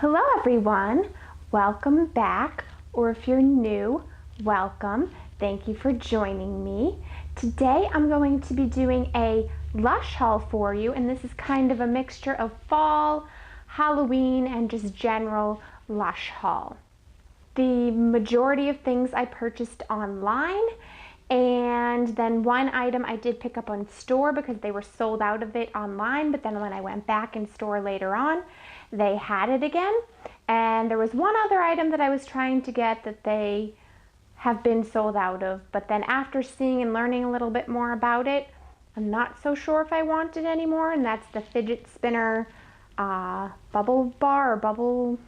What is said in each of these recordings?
Hello everyone, welcome back, or if you're new, welcome. Thank you for joining me. Today I'm going to be doing a Lush haul for you, and this is kind of a mixture of fall, Halloween, and just general Lush haul. The majority of things I purchased online, and then one item I did pick up on store because they were sold out of it online, but then when I went back in store later on, they had it again. And there was one other item that I was trying to get that they have been sold out of, but then after seeing and learning a little bit more about it, I'm not so sure if I want it anymore, and that's the fidget spinner bubble bar or bubble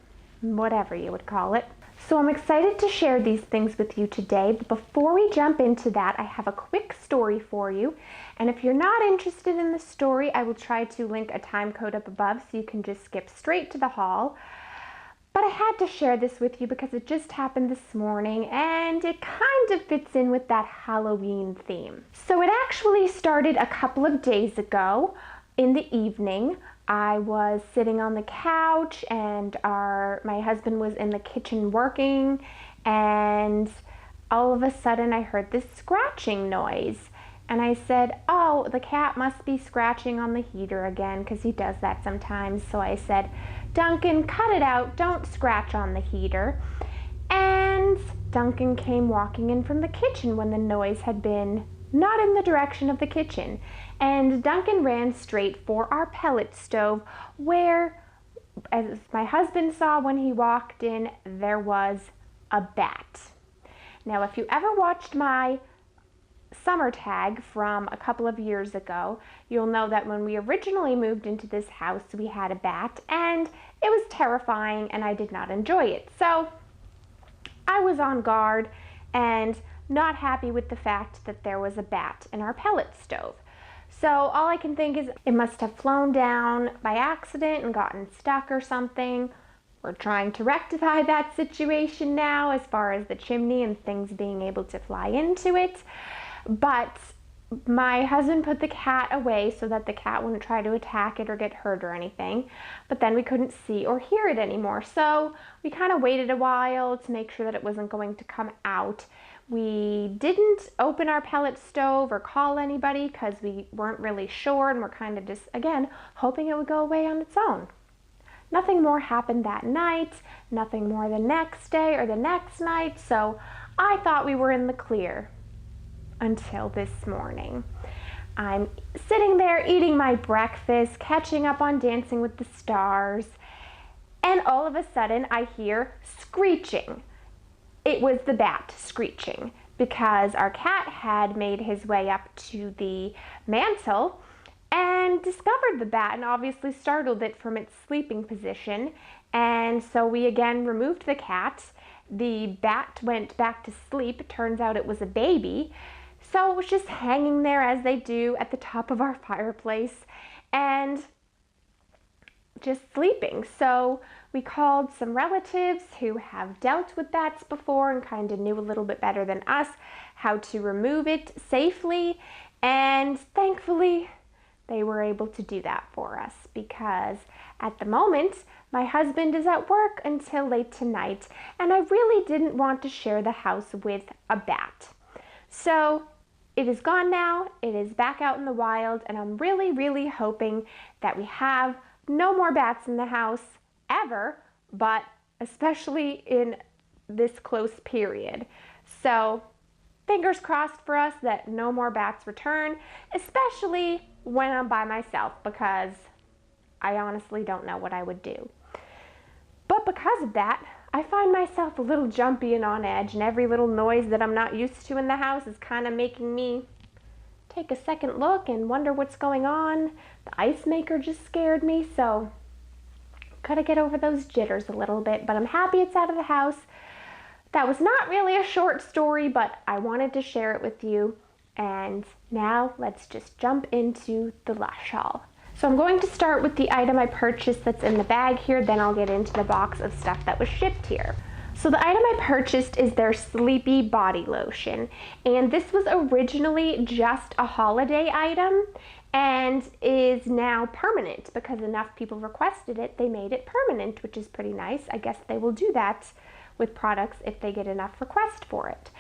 whatever you would call it. So I'm excited to share these things with you today, but before we jump into that, I have a quick story for you. And if you're not interested in the story, I will try to link a time code up above so you can just skip straight to the haul. But I had to share this with you because it just happened this morning and it kind of fits in with that Halloween theme. So it actually started a couple of days ago in the evening. I was sitting on the couch and my husband was in the kitchen working, and all of a sudden I heard this scratching noise. And I said, oh, the cat must be scratching on the heater again, because he does that sometimes. So I said, Duncan, cut it out, don't scratch on the heater. And Duncan came walking in from the kitchen when the noise had been not in the direction of the kitchen. And Duncan ran straight for our pellet stove where, as my husband saw when he walked in, there was a bat. Now, if you ever watched my summer tag from a couple of years ago, you'll know that when we originally moved into this house, we had a bat, and it was terrifying and I did not enjoy it. So I was on guard and not happy with the fact that there was a bat in our pellet stove. So all I can think is it must have flown down by accident and gotten stuck or something. We're trying to rectify that situation now as far as the chimney and things being able to fly into it. But my husband put the cat away so that the cat wouldn't try to attack it or get hurt or anything. But then we couldn't see or hear it anymore. So we kind of waited a while to make sure that it wasn't going to come out. We didn't open our pellet stove or call anybody because we weren't really sure, and we're kind of just, again, hoping it would go away on its own. Nothing more happened that night, nothing more the next day or the next night, so I thought we were in the clear until this morning. I'm sitting there eating my breakfast, catching up on Dancing with the Stars, and all of a sudden I hear screeching. It was the bat screeching because our cat had made his way up to the mantle and discovered the bat and obviously startled it from its sleeping position. And so we again removed the cat. The bat went back to sleep. It turns out it was a baby. So it was just hanging there as they do at the top of our fireplace and just sleeping. So we called some relatives who have dealt with bats before and kind of knew a little bit better than us how to remove it safely, and thankfully they were able to do that for us because at the moment my husband is at work until late tonight and I really didn't want to share the house with a bat. So it is gone now, it is back out in the wild, and I'm really hoping that we have no more bats in the house ever, but especially in this close period. So fingers crossed for us that no more bats return, especially when I'm by myself, because I honestly don't know what I would do. But because of that, I find myself a little jumpy and on edge, and every little noise that I'm not used to in the house is kind of making me take a second look and wonder what's going on. The ice maker just scared me, so gotta get over those jitters a little bit, but I'm happy it's out of the house. That was not really a short story, but I wanted to share it with you. And now let's just jump into the Lush haul. So I'm going to start with the item I purchased that's in the bag here, then I'll get into the box of stuff that was shipped here. So the item I purchased is their Sleepy Body Lotion, and this was originally just a holiday item, and is now permanent because enough people requested it. They made it permanent, which is pretty nice. I guess they will do that with products if they get enough request for it.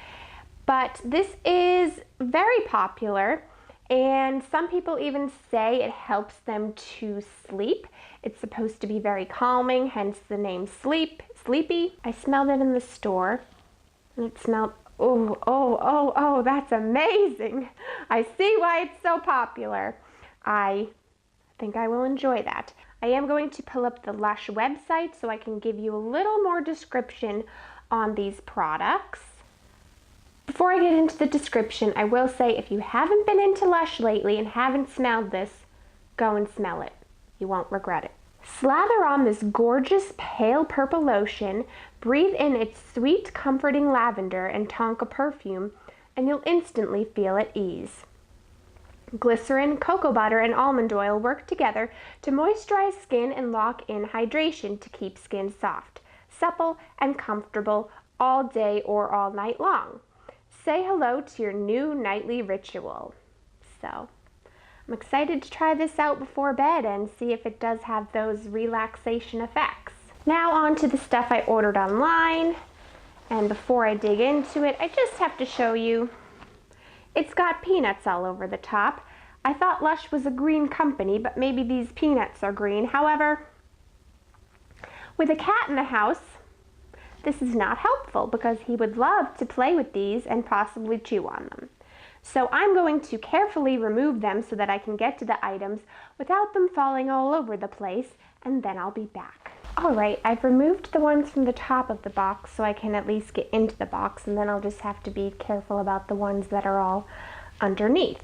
But this is very popular, and some people even say it helps them to sleep. It's supposed to be very calming, hence the name Sleepy. I smelled it in the store, and it smelled, oh, that's amazing. I see why it's so popular. I think I will enjoy that. I am going to pull up the Lush website so I can give you a little more description on these products. Before I get into the description, I will say if you haven't been into Lush lately and haven't smelled this, go and smell it. You won't regret it. Slather on this gorgeous pale purple lotion, breathe in its sweet, comforting lavender and tonka perfume, and you'll instantly feel at ease. Glycerin, cocoa butter, and almond oil work together to moisturize skin and lock in hydration to keep skin soft, supple, and comfortable all day or all night long. Say hello to your new nightly ritual. So, I'm excited to try this out before bed and see if it does have those relaxation effects. Now on to the stuff I ordered online. And before I dig into it, I just have to show you, it's got peanuts all over the top. I thought Lush was a green company, but maybe these peanuts are green. However, with a cat in the house, this is not helpful because he would love to play with these and possibly chew on them. So I'm going to carefully remove them so that I can get to the items without them falling all over the place, and then I'll be back. Alright, I've removed the ones from the top of the box so I can at least get into the box, and then I'll just have to be careful about the ones that are all underneath.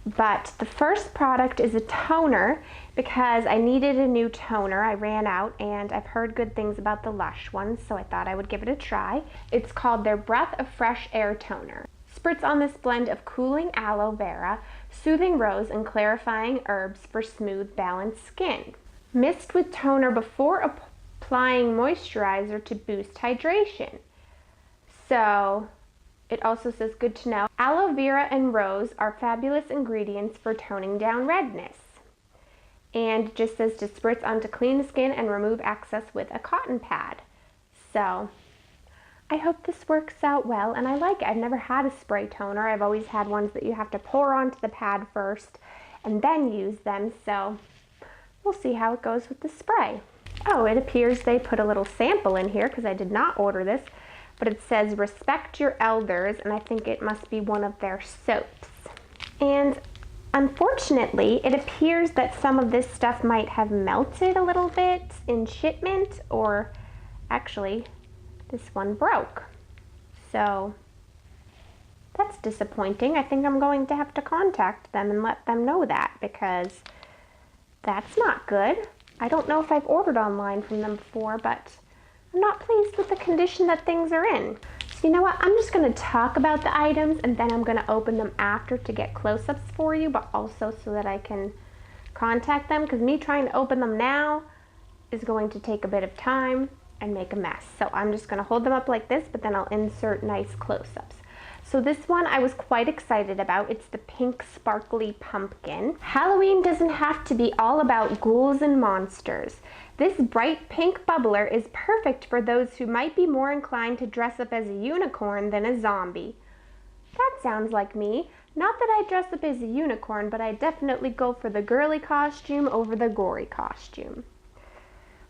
But the first product is a toner because I needed a new toner. I ran out and I've heard good things about the Lush ones, so I thought I would give it a try. It's called their Breath of Fresh Air Toner. Spritz on this blend of cooling aloe vera, soothing rose, and clarifying herbs for smooth, balanced skin. Mist with toner before applying moisturizer to boost hydration. So, it also says good to know. Aloe vera and rose are fabulous ingredients for toning down redness. And it just says to spritz onto clean skin and remove excess with a cotton pad. So, I hope this works out well, and I like it. I've never had a spray toner. I've always had ones that you have to pour onto the pad first and then use them, so we'll see how it goes with the spray. Oh, it appears they put a little sample in here because I did not order this, but it says respect your elders, and I think it must be one of their soaps. And unfortunately, it appears that some of this stuff might have melted a little bit in shipment, or actually, this one broke. So that's disappointing. I think I'm going to have to contact them and let them know that because that's not good. I don't know if I've ordered online from them before, but I'm not pleased with the condition that things are in. So you know what? I'm just going to talk about the items and then I'm going to open them after to get close-ups for you, but also so that I can contact them, because me trying to open them now is going to take a bit of time and make a mess. So I'm just going to hold them up like this, but then I'll insert nice close-ups. So this one I was quite excited about. It's the Pink Sparkly Pumpkin. Halloween doesn't have to be all about ghouls and monsters. This bright pink bubbler is perfect for those who might be more inclined to dress up as a unicorn than a zombie. That sounds like me. Not that I dress up as a unicorn, but I definitely go for the girly costume over the gory costume.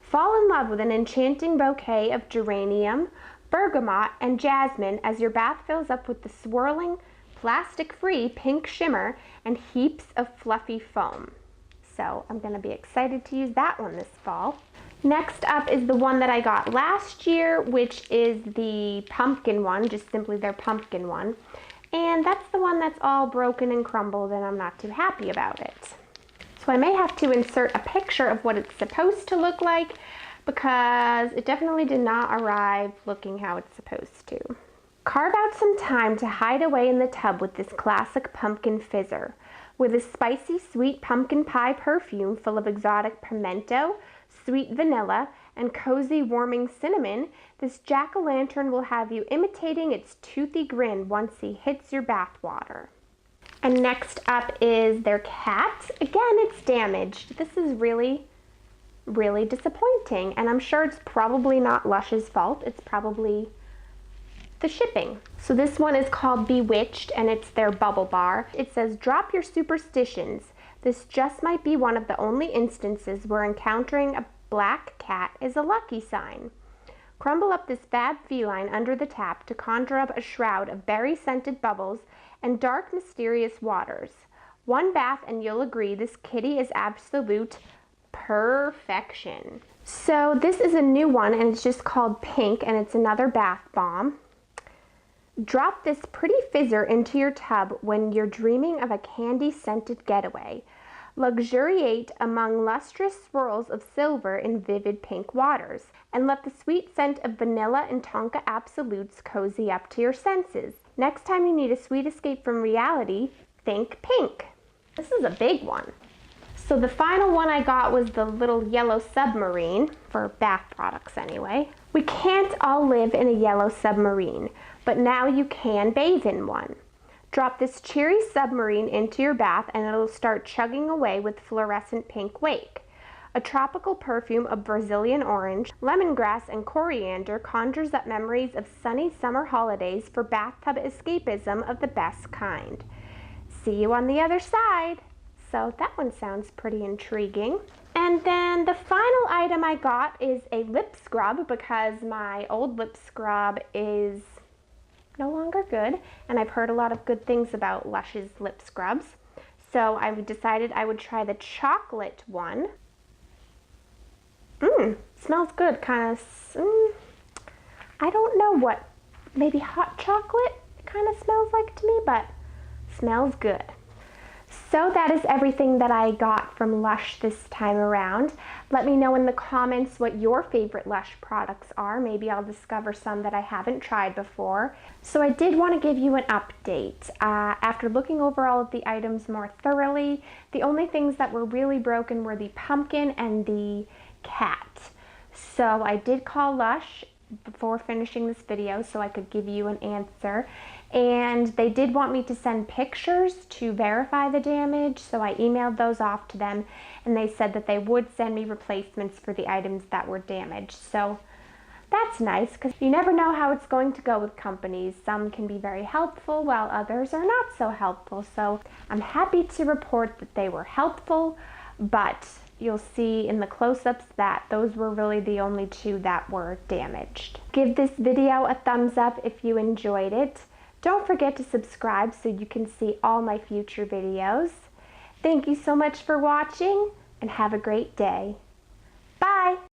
Fall in love with an enchanting bouquet of geranium, bergamot, and jasmine as your bath fills up with the swirling, plastic-free pink shimmer and heaps of fluffy foam. So I'm going to be excited to use that one this fall. Next up is the one that I got last year, which is the pumpkin one, just simply their pumpkin one. And that's the one that's all broken and crumbled, and I'm not too happy about it. So I may have to insert a picture of what it's supposed to look like, because it definitely did not arrive looking how it's supposed to. Carve out some time to hide away in the tub with this classic pumpkin fizzer. With a spicy sweet pumpkin pie perfume full of exotic pimento, sweet vanilla, and cozy warming cinnamon, this jack-o'-lantern will have you imitating its toothy grin once he hits your bathwater. And next up is their cat. Again, it's damaged. This is really, really disappointing. And I'm sure it's probably not Lush's fault. It's probably the shipping. So this one is called Bewitched, and it's their bubble bar. It says, drop your superstitions. This just might be one of the only instances where encountering a black cat is a lucky sign. Crumble up this fab feline under the tap to conjure up a shroud of berry-scented bubbles and dark, mysterious waters. One bath and you'll agree this kitty is absolute perfection. So this is a new one, and it's just called Pink, and it's another bath bomb. Drop this pretty fizzer into your tub when you're dreaming of a candy-scented getaway. Luxuriate among lustrous swirls of silver in vivid pink waters, and let the sweet scent of vanilla and Tonka Absolutes cozy up to your senses. Next time you need a sweet escape from reality, think pink. This is a big one. So the final one I got was the little yellow submarine, for bath products anyway. We can't all live in a yellow submarine, but now you can bathe in one. Drop this cheery submarine into your bath and it'll start chugging away with fluorescent pink wake. A tropical perfume of Brazilian orange, lemongrass, and coriander conjures up memories of sunny summer holidays for bathtub escapism of the best kind. See you on the other side. So that one sounds pretty intriguing. And then the final item I got is a lip scrub, because my old lip scrub is no longer good, and I've heard a lot of good things about Lush's lip scrubs. So I decided I would try the chocolate one. Smells good, kind of, I don't know what, maybe hot chocolate it kind of smells like to me, but smells good. So that is everything that I got from Lush this time around. Let me know in the comments what your favorite Lush products are. Maybe I'll discover some that I haven't tried before. So I did want to give you an update. After looking over all of the items more thoroughly, the only things that were really broken were the pumpkin and the cat. So I did call Lush before finishing this video so I could give you an answer, and they did want me to send pictures to verify the damage, so I emailed those off to them, and they said that they would send me replacements for the items that were damaged. So that's nice, because you never know how it's going to go with companies. Some can be very helpful while others are not so helpful. So I'm happy to report that they were helpful, but you'll see in the close-ups that those were really the only two that were damaged. Give this video a thumbs up if you enjoyed it. Don't forget to subscribe so you can see all my future videos. Thank you so much for watching, and have a great day. Bye!